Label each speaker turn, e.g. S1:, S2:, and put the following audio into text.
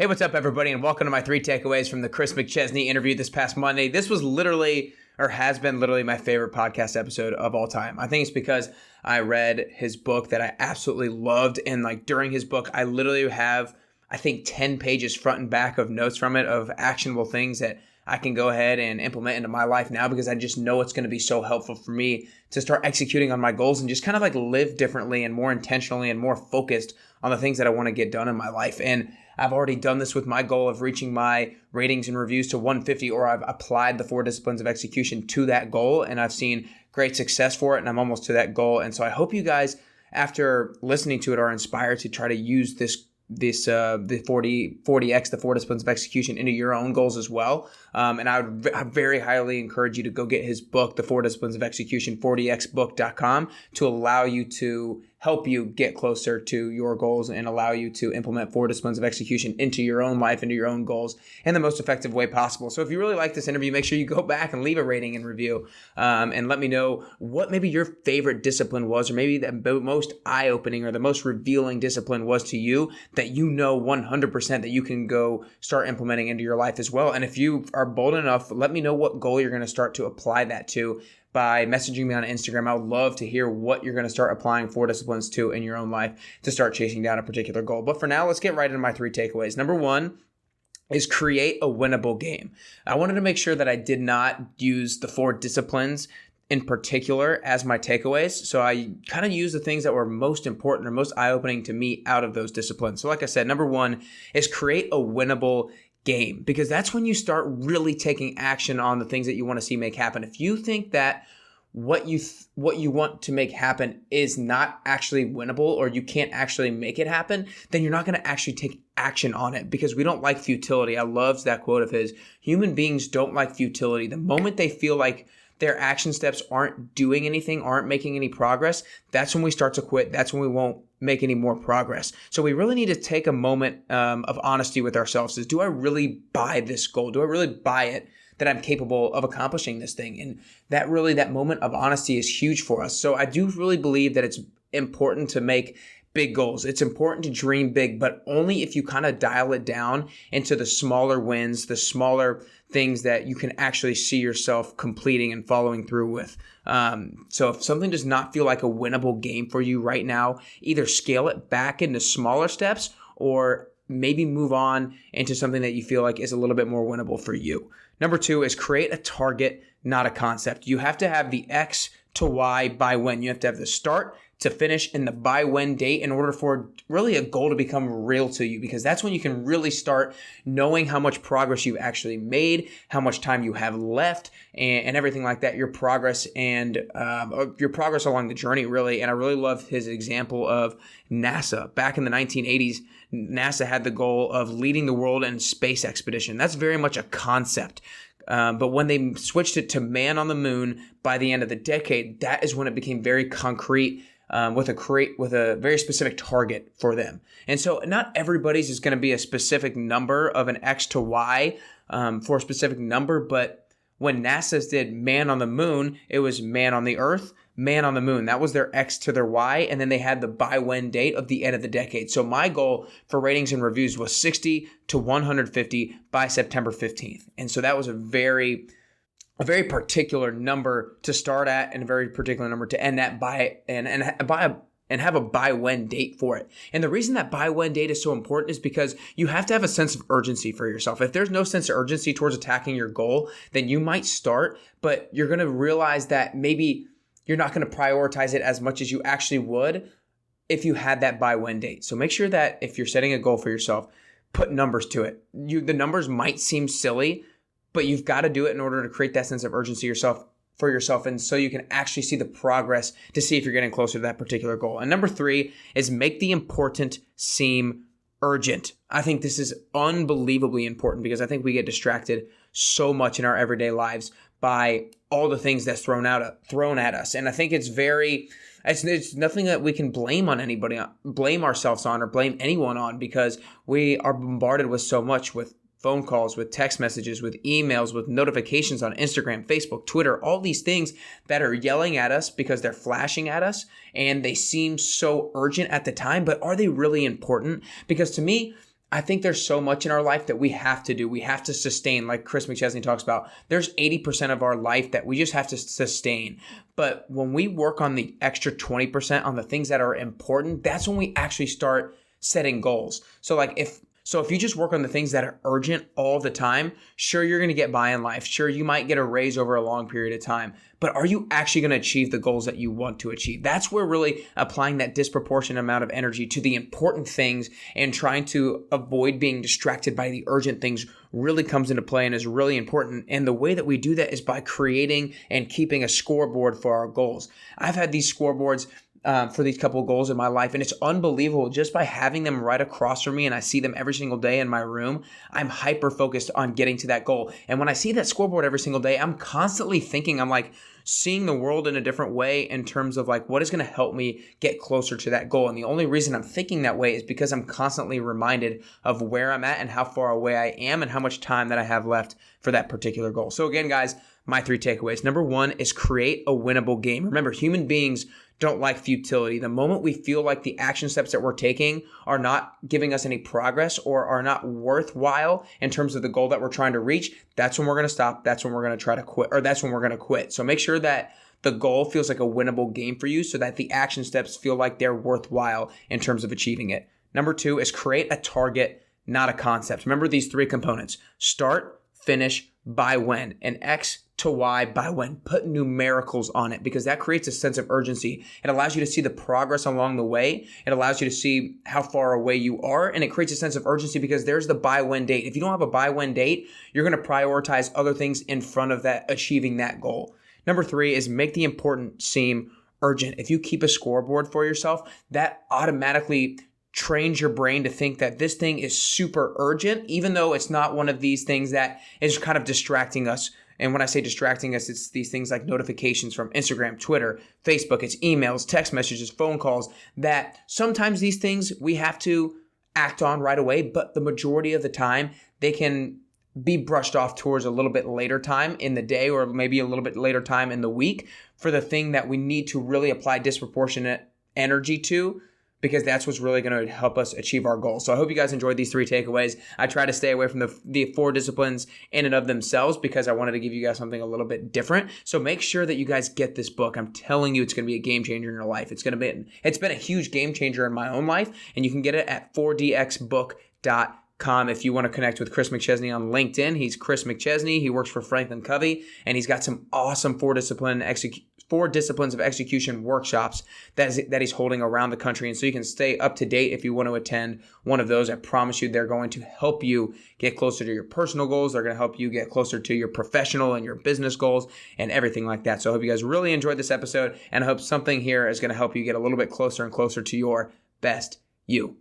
S1: Hey, what's up, everybody, and welcome to my 3 takeaways from the Chris McChesney interview this past Monday. This was literally, or has been literally, my favorite podcast episode of all time. I think it's because I read his book that I absolutely loved, and during his book, I literally have, 10 pages front and back of notes from it of actionable things that I can go ahead and implement into my life now because I just know it's going to be so helpful for me to start executing on my goals and just kind of live differently and more intentionally and more focused on the things that I want to get done in my life. And I've already done this with my goal of reaching my ratings and reviews to 150, or I've applied the 4 disciplines of execution to that goal, and I've seen great success for it, and I'm almost to that goal. And so I hope you guys, after listening to it, are inspired to try to use the 40x, the 4 disciplines of execution, into your own goals as well. And I very highly encourage you to go get his book, The 4 Disciplines of Execution, 40xbook.com, to allow you to help you get closer to your goals and allow you to implement 4 disciplines of execution into your own life, into your own goals in the most effective way possible. So if you really like this interview, make sure you go back and leave a rating and review, and let me know what maybe your favorite discipline was, or maybe the most eye-opening or the most revealing discipline was to you that you know 100% that you can go start implementing into your life as well. And if you are bold enough, let me know what goal you're going to start to apply that to by messaging me on Instagram. I would love to hear what you're going to start applying 4 disciplines to in your own life to start chasing down a particular goal. But for now, let's get right into my 3 takeaways. Number 1 is create a winnable game. I wanted to make sure that I did not use the 4 disciplines in particular as my takeaways. So I kind of used the things that were most important or most eye-opening to me out of those disciplines. So like I said, number 1 is create a winnable game, because that's when you start really taking action on the things that you want to see make happen. If you think that what you want to make happen is not actually winnable, or you can't actually make it happen, then you're not going to actually take action on it, because we don't like futility. I love that quote of his. Human beings don't like futility. The moment they feel like their action steps aren't doing anything, aren't making any progress, that's when we start to quit. That's when we won't make any more progress. So we really need to take a moment of honesty with ourselves. Do I really buy this goal? Do I really buy it that I'm capable of accomplishing this thing? And that moment of honesty is huge for us. So I do really believe that it's important to make big goals. It's important to dream big, but only if you kind of dial it down into the smaller wins, the smaller things that you can actually see yourself completing and following through with. So if something does not feel like a winnable game for you right now, either scale it back into smaller steps, or maybe move on into something that you feel like is a little bit more winnable for you. Number 2 is create a target, not a concept. You have to have the X to Y by when. You have to have the start to finish and the by when date in order for really a goal to become real to you, because that's when you can really start knowing how much progress you've actually made, how much time you have left, and everything like that, your progress and your progress along the journey, really. And I really love his example of NASA. Back in the 1980s, NASA had the goal of leading the world in space expedition. That's very much a concept. But when they switched it to man on the moon by the end of the decade, that is when it became very concrete, with a very specific target for them. And so not everybody's is going to be a specific number of an X to Y for a specific number, but when NASA did man on the moon, it was man on the earth, man on the moon. That was their X to their Y, and then they had the by when date of the end of the decade. So my goal for ratings and reviews was 60 to 150 by September 15th. And so that was a very particular number to start at, and a very particular number to end at by, and have a by when date for it. And the reason that by when date is so important is because you have to have a sense of urgency for yourself. If there's no sense of urgency towards attacking your goal, then you might start, but you're going to realize that maybe you're not going to prioritize it as much as you actually would if you had that by when date. So make sure that if you're setting a goal for yourself, put numbers to it. The numbers might seem silly, but you've got to do it in order to create that sense of urgency for yourself, and so you can actually see the progress to see if you're getting closer to that particular goal. And number 3 is make the important seem urgent. I think this is unbelievably important, because I think we get distracted so much in our everyday lives by all the things that's thrown at us. And I think it's nothing that we can blame ourselves on, or blame anyone on, because we are bombarded with so much, with phone calls, with text messages, with emails, with notifications on Instagram, Facebook, Twitter, all these things that are yelling at us because they're flashing at us and they seem so urgent at the time, but are they really important? Because to me, I think there's so much in our life that we have to do. We have to sustain, like Chris McChesney talks about. There's 80% of our life that we just have to sustain. But when we work on the extra 20% on the things that are important, that's when we actually start setting goals. So if you just work on the things that are urgent all the time, sure, you're going to get by in life. Sure, you might get a raise over a long period of time. But are you actually going to achieve the goals that you want to achieve? That's where really applying that disproportionate amount of energy to the important things and trying to avoid being distracted by the urgent things really comes into play and is really important. And the way that we do that is by creating and keeping a scoreboard for our goals. I've had these scoreboards for these couple of goals in my life. And it's unbelievable just by having them right across from me and I see them every single day in my room. I'm hyper focused on getting to that goal. And when I see that scoreboard every single day, I'm constantly thinking, I'm like seeing the world in a different way in terms of like what is going to help me get closer to that goal. And the only reason I'm thinking that way is because I'm constantly reminded of where I'm at and how far away I am and how much time that I have left for that particular goal. So again, guys, my 3 takeaways. Number 1 is create a winnable game. Remember, human beings don't like futility. The moment we feel like the action steps that we're taking are not giving us any progress or are not worthwhile in terms of the goal that we're trying to reach, that's when we're going to stop. That's when we're going to try to quit, or that's when we're going to quit. So make sure that the goal feels like a winnable game for you so that the action steps feel like they're worthwhile in terms of achieving it. Number 2 is create a target, not a concept. Remember these 3 components: start, finish, by when, and X to Y by when. Put numericals on it because that creates a sense of urgency. It allows you to see the progress along the way. It allows you to see how far away you are, and it creates a sense of urgency because there's the by when date. If you don't have a by when date, you're going to prioritize other things in front of that, achieving that goal. Number 3 is make the important seem urgent. If you keep a scoreboard for yourself, that automatically trains your brain to think that this thing is super urgent, even though it's not one of these things that is kind of distracting us. And when I say distracting us, it's these things like notifications from Instagram, Twitter, Facebook, it's emails, text messages, phone calls, that sometimes these things we have to act on right away, but the majority of the time they can be brushed off towards a little bit later time in the day or maybe a little bit later time in the week for the thing that we need to really apply disproportionate energy to, because that's what's really going to help us achieve our goals. So I hope you guys enjoyed these 3 takeaways. I try to stay away from the 4 disciplines in and of themselves because I wanted to give you guys something a little bit different. So make sure that you guys get this book. I'm telling you, it's going to be a game changer in your life. It's been a huge game changer in my own life, and you can get it at 4dxbook.com. If you want to connect with Chris McChesney on LinkedIn, he's Chris McChesney. He works for Franklin Covey, and he's got some awesome 4 disciplines of execution workshops that he's holding around the country. And so you can stay up to date if you want to attend one of those. I promise you they're going to help you get closer to your personal goals. They're going to help you get closer to your professional and your business goals and everything like that. So I hope you guys really enjoyed this episode, and I hope something here is going to help you get a little bit closer and closer to your best you.